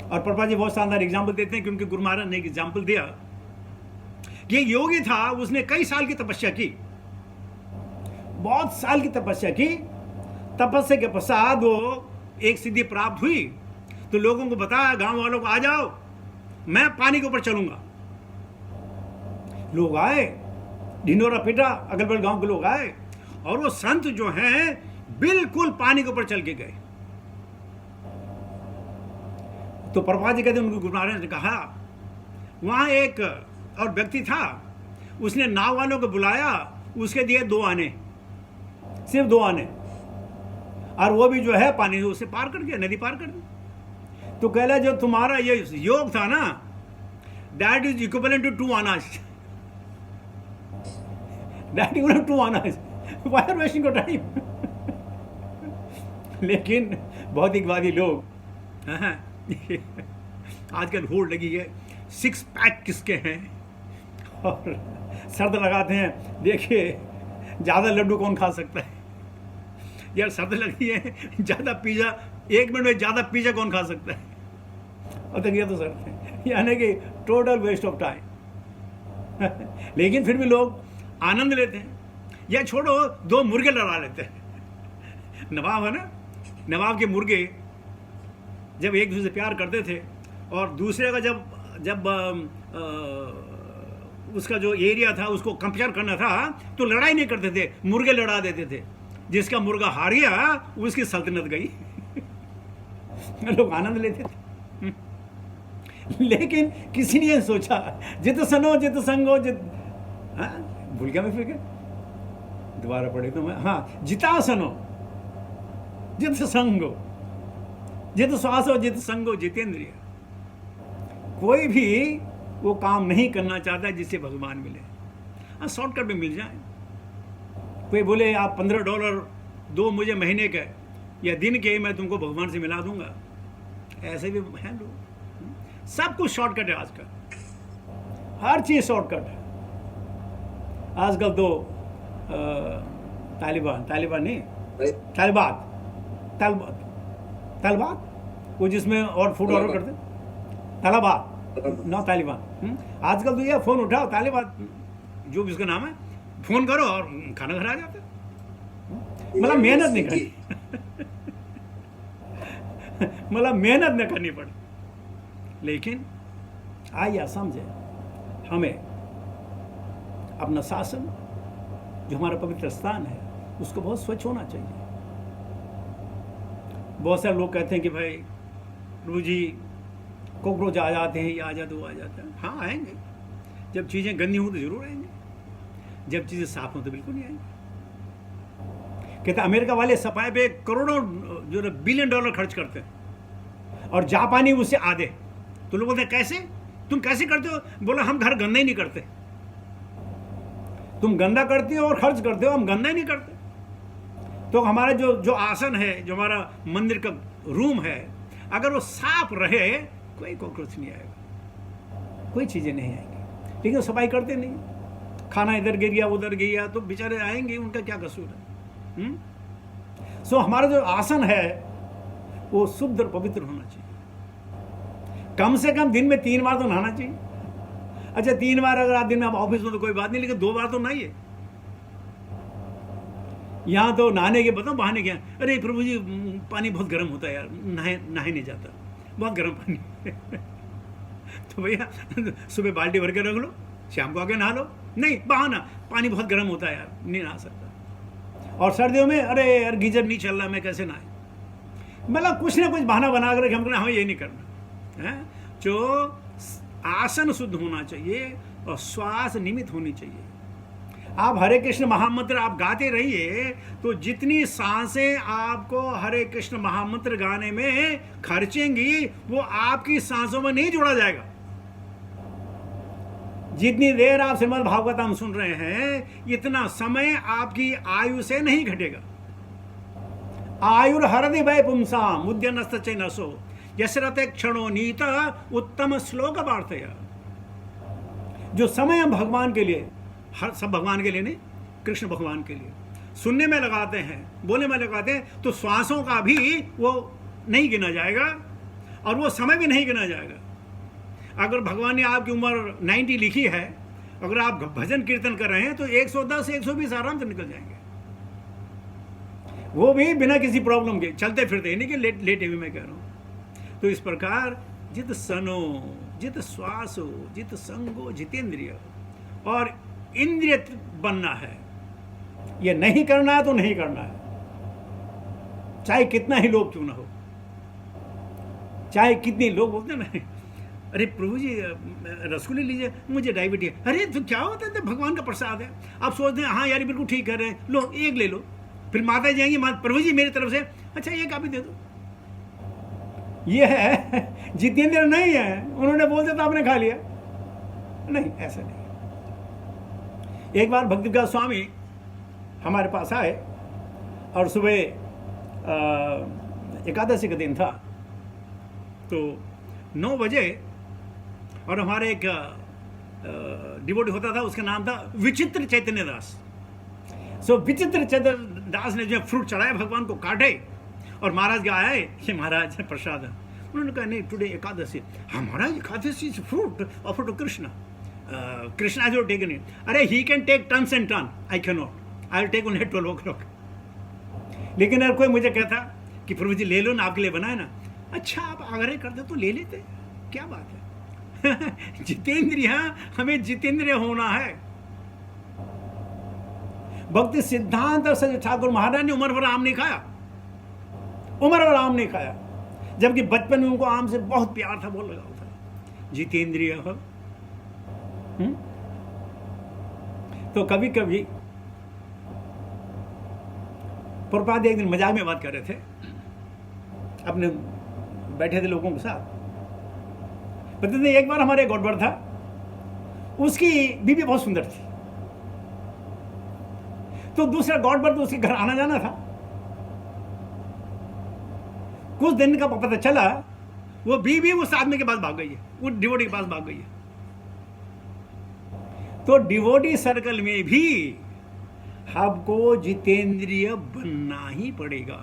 और प्रभुपाद जी बहुत शानदार एग्जाम्पल देते हैं, क्योंकि गुरु महाराज ने एक एग्जाम्पल दिया कि एक योगी था, उसने कई साल की तपस्या की, बहुत साल की तपस्या की, तपस्या के पश्चात वो एक सिद्धि प्राप्त हुई, तो लोगों को बताया, गांव वालों को, आ जाओ मैं पानी के ऊपर चलूंगा। लोग आए, ढिंडोरा पीटा, अगल बगल गांव के लोग आए, और वो संत जो हैं बिल्कुल पानी के ऊपर चल के गए। तो प्रभुपाद जी कहते हैं, उनको गुरु महाराज ने कहा, वहां एक और व्यक्ति था, उसने नाव वालों को बुलाया, उसके दिए 2 आने, सिर्फ 2 आने, और वो भी जो है पानी उसे पार कर गया, नदी पार कर दी। तो कह रहा, जो तुम्हारा ये योग था ना, that is equivalent to 2 annas, that is 2 annas, why are wasting your time. लेकिन भौतिकवादी लोग, आजकल होड़ लगी है 6 पैक किसके हैं, और शर्त लगाते हैं, देखिए ज़्यादा लड्डू कौन खा सकता है। यार शर्त लगी है, ज़्यादा पिज़्ज़ा 1 मिनट में ज़्यादा पिज़्ज़ा कौन खा सकता है, और तक ये तो शर्त है, यानी कि टोटल वेस्ट ऑफ टाइम। लेकिन फिर भी लोग आनंद लेते हैं, या छोड़ो 2 मुर्गे लड़ा लेते हैं। नवाब है ना, नवाब के मुर्गे जब एक दूसरे से प्यार करते थे, और दूसरे का जब उसका जो एरिया था उसको कंपेयर करना था, तो लड़ाई नहीं करते थे, मुर्गे लड़ा देते थे, जिसका मुर्गा हार गया उसकी सल्तनत गई। लोग आनंद लेते थे। लेकिन किसी ने सोचा, जित सनो जित संगो जित, भूल गया मैं फिर क्या, दोबारा पढ़े तो मैं, हाँ, जिता सनो जित संगो जित श्वासो जित संगो जितेंद्रिय। कोई भी वो काम नहीं करना चाहता जिससे भगवान मिले। हाँ, शॉर्टकट में मिल जाए। कोई बोले आप $15 दो मुझे महीने के या दिन के, मैं तुमको भगवान से मिला दूंगा, ऐसे भी हैं लोग। सब कुछ शॉर्टकट है आजकल, हर चीज शॉर्टकट है आजकल। तो तालिबान नहीं, तलबात वो जिसमें और फूड ऑर्डर करते, तलाबात ना तालिबान। आजकल तो ये फोन उठाओ, तालिबात जो भी उसका नाम है, फोन करो और खाना घर आ जाता है। मतलब मेहनत नहीं करनी, मतलब मेहनत न करनी पड़े। लेकिन आइए समझे, हमें अपना शासन जो हमारा पवित्र स्थान है उसको बहुत स्वच्छ होना चाहिए। बहुत सारे लोग कहते हैं कि भाई प्रभु जी कॉकरोच आ जाते हैं, ये आ जाते वो आ जाता है। हाँ आएंगे, जब चीज़ें गंदी हों तो जरूर आएंगे, जब चीज़ें साफ हों तो बिल्कुल नहीं आएंगे। कहते अमेरिका वाले सफाई पे करोड़ों जो $1 बिलियन खर्च करते हैं, और जापानी उससे आधे। तो लोग बोलते हैं कैसे, तुम कैसे करते हो? बोला हम घर गंदा ही नहीं करते। तुम गंदा करते हो और खर्च करते हो, हम गंदा ही नहीं करते। तो हमारा जो आसन है, जो हमारा मंदिर का रूम है, अगर वो साफ रहे, कोई कॉकरोच नहीं आएगा, कोई चीजें नहीं आएंगी। लेकिन सफाई करते नहीं, खाना इधर गिर गया उधर गया तो बेचारे आएंगे, उनका क्या कसूर है? सो हमारा जो आसन है वो शुद्ध और पवित्र होना चाहिए। कम से कम दिन में 3 बार तो नहाना चाहिए। अच्छा 3 बार अगर आप दिन में आप ऑफिस में तो कोई बात नहीं, लेकिन 2 बार तो नहाइए। यहां तो नहाने के बताओ बहाने क्या, अरे प्रभु जी पानी बहुत गर्म होता है यार, नहाए नहीं जाता, बहुत गर्म पानी तो भैया सुबह बाल्टी भर के रख लो, शाम को आके नहा लो। नहीं, बहाना, पानी बहुत गर्म होता है यार, नहीं नहा सकता। और सर्दियों में अरे यार गीजर नहीं चल रहा, मैं कैसे नहाए? मतलब कुछ ना कुछ बहाना बना कर हम हमें ये नहीं करना है। जो आसन शुद्ध होना चाहिए और श्वास निमित होनी चाहिए। आप हरे कृष्ण महामंत्र आप गाते रहिए, तो जितनी सांसें आपको हरे कृष्ण महामंत्र गाने में खर्चेंगी वो आपकी सांसों में नहीं जोड़ा जाएगा। जितनी देर आप श्रीमद् भागवतम सुन रहे हैं, इतना समय आपकी आयु से नहीं घटेगा। आयुर हरदि वै पुंसाम उद्यनस्तचै नसो यशरते क्षणो नीत उत्तम श्लोक वार्तया। जो समय हम भगवान के लिए, हर सब भगवान के लिए नहीं, कृष्ण भगवान के लिए सुनने में लगाते हैं, बोलने में लगाते हैं, तो श्वासों का भी वो नहीं गिना जाएगा और वो समय भी नहीं गिना जाएगा। अगर भगवान ने आपकी उम्र 90 लिखी है, अगर आप भजन कीर्तन कर रहे हैं तो 110 120 आराम से निकल जाएंगे, वो भी बिना किसी प्रॉब्लम के, चलते फिरते, नहीं कि लेटे हुए मैं कह रहा हूं। तो इस प्रकार जित सनो जित श्वासो जित संगो जितेंद्रिय, और इंद्रिय बनना है। ये नहीं करना है तो नहीं करना है, चाहे कितना ही लोग क्यों ना हो, चाहे कितने लोग बोलते हैं ना, अरे प्रभु जी रसगुल्ले लीजिए, मुझे डायबिटीज है। अरे तो क्या होता है, तो भगवान का प्रसाद है। आप सोचते हैं हाँ यार बिल्कुल ठीक कर रहे हैं, लो एक ले लो। फिर माता जाएंगी, प्रभु जी मेरी तरफ से, अच्छा एक आप ही दे दो। ये है जितेंद्र नहीं है, उन्होंने बोल दिया तो आपने खा लिया, नहीं ऐसा नहीं। एक बार भक्ति विकास स्वामी हमारे पास आए और सुबह एकादशी का दिन था, तो 9 बजे, और हमारे एक डिवोटी होता था, उसका नाम था विचित्र चैतन्य दास। सो विचित्र चैतन्य दास ने जो फ्रूट चढ़ाया भगवान को, काटे और महाराज के आए, ये महाराज प्रसाद है। उन्होंने कहा नहीं टुडे एकादशी। हाँ महाराज Ekadashi is fruit offer to Krishna, Krishna जो टेकन इट। अरे he can take tons and ton, I can not, I will take only 12 o'clock। लेकिन अगर कोई मुझे कहता कि प्रभु जी ले लो ना, आपके लिए बनाए ना, अच्छा आप आग्रह करते तो ले लेते, क्या बात है जितेंद्रिय, हमें जितेंद्रिय होना है। भक्ति सिद्धांत सच ठाकुर महाराज ने उम्र भर आम नहीं खाया, उम्र भर आम नहीं खाया, जबकि बचपन में उनको आम से बहुत प्यार था, बहुत लगाव था। जितेंद्रिय हो। तो कभी कभी प्रभुपाद एक दिन मजाक में बात कर रहे थे, अपने बैठे थे लोगों के साथ, बताते थे एक बार हमारे गौड़बड़ था, उसकी बीवी बहुत सुंदर थी, तो दूसरा गौड़बड़ तो उसके घर आना जाना था। कुछ दिन का पता चला वो बीवी उस आदमी के पास भाग गई है, वो डिवोटी के पास भाग गई है। तो डिवोटी सर्कल में भी आपको जितेंद्रिय बनना ही पड़ेगा,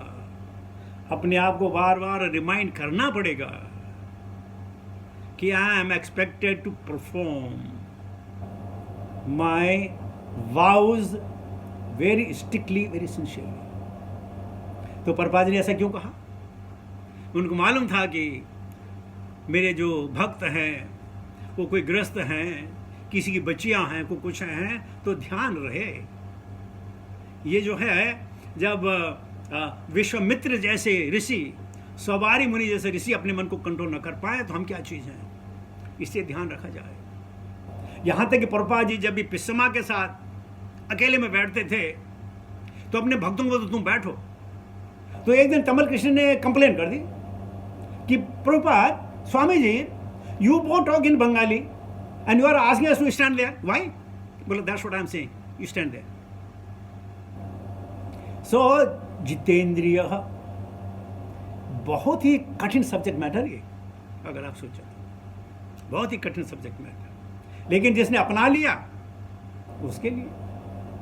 अपने आप को बार बार रिमाइंड करना पड़ेगा कि I am expected to perform my vows very strictly, very sincerely. तो प्रभुपाद जी ने ऐसा क्यों कहा? उनको मालूम था कि मेरे जो भक्त हैं वो कोई ग्रस्त हैं, किसी की बच्चियां हैं, को कुछ हैं, तो ध्यान रहे। ये जो है, जब विश्वामित्र जैसे ऋषि, सवारी मुनि जैसे ऋषि अपने मन को कंट्रोल न कर पाए तो हम क्या चीज़ हैं, इससे ध्यान रखा जाए। यहाँ तक कि प्रभुपाद जी जब भी पिस्समा के साथ अकेले में बैठते थे तो अपने भक्तों को तो तुम बैठो। तो एक दिन तमल कृष्ण ने कंप्लेन कर दी कि Prabhupada Swami ji, You both talk in Bengali and you are asking us to stand there. Why? Well, that's what I'm saying. You stand there. So, जितेंद्रिय बहुत ही कठिन सब्जेक्ट मैटर ये, अगर आप सोचो बहुत ही कठिन सब्जेक्ट मैटर, लेकिन जिसने अपना लिया उसके लिए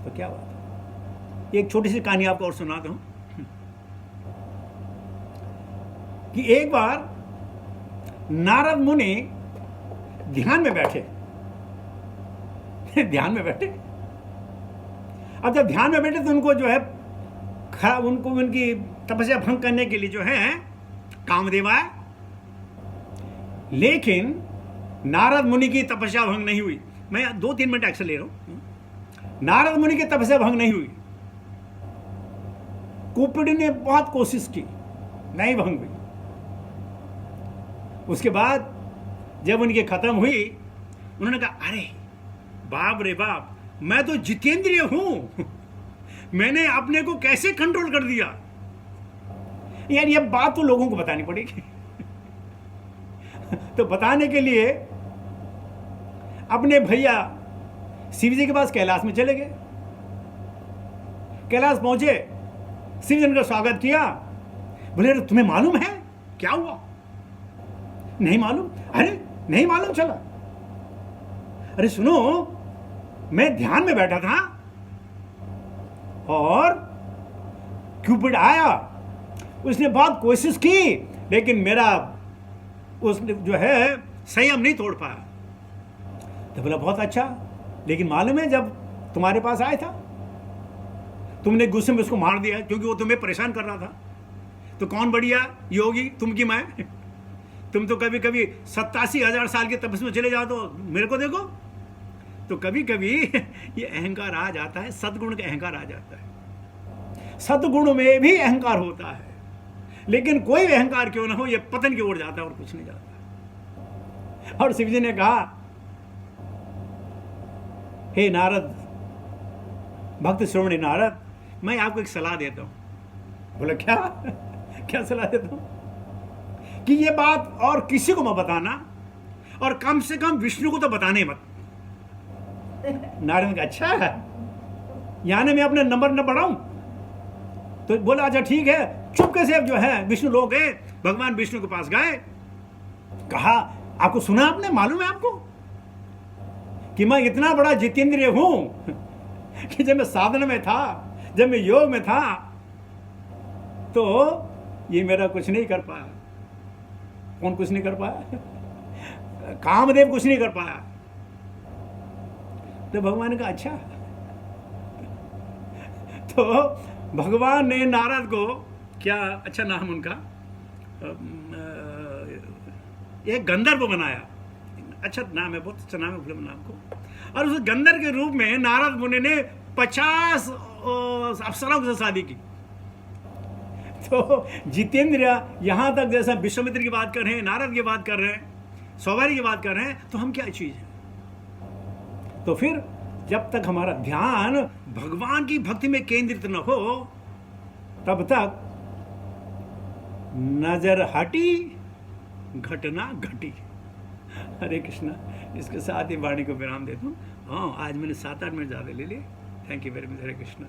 तो क्या बात है। एक छोटी सी कहानी आपको और सुनाता हूँ कि एक बार नारद मुनि ध्यान में बैठे ध्यान में बैठे। अब जब ध्यान में बैठे तो उनको जो है उनको उनकी तपस्या भंग करने के लिए जो है कामदेव आया, लेकिन नारद मुनि की तपस्या भंग नहीं हुई। मैं 2-3 मिनट एक्शन ले रहा हूं। नारद मुनि की तपस्या भंग नहीं हुई। कुपिड़ी ने बहुत कोशिश की, नहीं भंग हुई। उसके बाद जब उनकी खत्म हुई, उन्होंने कहा अरे बाप रे बाप, मैं तो जितेंद्रिय हूं, मैंने अपने को कैसे कंट्रोल कर दिया। यार ये बात तो लोगों को बतानी पड़ेगी तो बताने के लिए अपने भैया शिव जी के पास कैलाश में चले गए। कैलाश पहुंचे, शिव जी ने उनका स्वागत किया। बोले अरे तुम्हें मालूम है क्या हुआ? नहीं मालूम। अरे नहीं मालूम चला? अरे सुनो, मैं ध्यान में बैठा था और क्यूपिड आया, उसने बहुत कोशिश की, लेकिन मेरा उसने जो है संयम नहीं तोड़ पाया। तो बोला बहुत अच्छा, लेकिन मालूम है जब तुम्हारे पास आया था तुमने गुस्से में उसको मार दिया क्योंकि वो तुम्हें परेशान कर रहा था। तो कौन बढ़िया योगी, तुम की मैं? तुम तो कभी कभी 87,000 साल के तपस्या में चले जाओ तो मेरे को देखो। तो कभी कभी ये अहंकार आ जाता है, सद्गुण का अहंकार आ जाता है। सद्गुण में भी अहंकार होता है, लेकिन कोई अहंकार क्यों ना हो, ये पतन की ओर जाता है और कुछ नहीं जाता। और शिव जी ने कहा हे नारद, भक्त श्रोमणी नारद, मैं आपको एक सलाह देता हूं। बोला क्या? क्या सलाह देता हूं? कि ये बात और किसी को मत बताना, और कम से कम विष्णु को तो बताने मत। नारद ने कहा अच्छा है, यानी मैं अपने नंबर न बढ़ाऊं? तो बोला अच्छा ठीक है। चुपके से जो है विष्णु लोग गए, भगवान विष्णु के पास गए, कहा आपको सुना, आपने मालूम है आपको कि मैं इतना बड़ा जितेंद्रिय हूं कि जब मैं साधना में था, जब मैं योग में था, तो ये मेरा कुछ नहीं कर पाया। कौन कुछ नहीं कर पाया? कामदेव कुछ नहीं कर पाया। तो भगवान का अच्छा। तो भगवान ने नारद को, क्या अच्छा नाम उनका, एक गंधर्व बनाया। अच्छा नाम है, बहुत अच्छा नाम है फिल्म नाम को। और उस गंधर्व के रूप में नारद मुनि ने 50 अप्सराओं से शादी की। तो जितेंद्र यहां तक जैसा विश्वामित्र की बात कर रहे हैं, नारद की बात कर रहे हैं, सौभाग्य की बात कर रहे हैं, तो हम क्या चीज है? तो फिर जब तक हमारा ध्यान भगवान की भक्ति में केंद्रित न हो, तब तक नजर हटी घटना घटी। हरे कृष्णा। इसके साथ ही वाणी को विराम देता हूँ। हाँ, आज मैंने 7-8 मिनट ज़्यादा ले लिए। Thank you very much. Hare Krishna.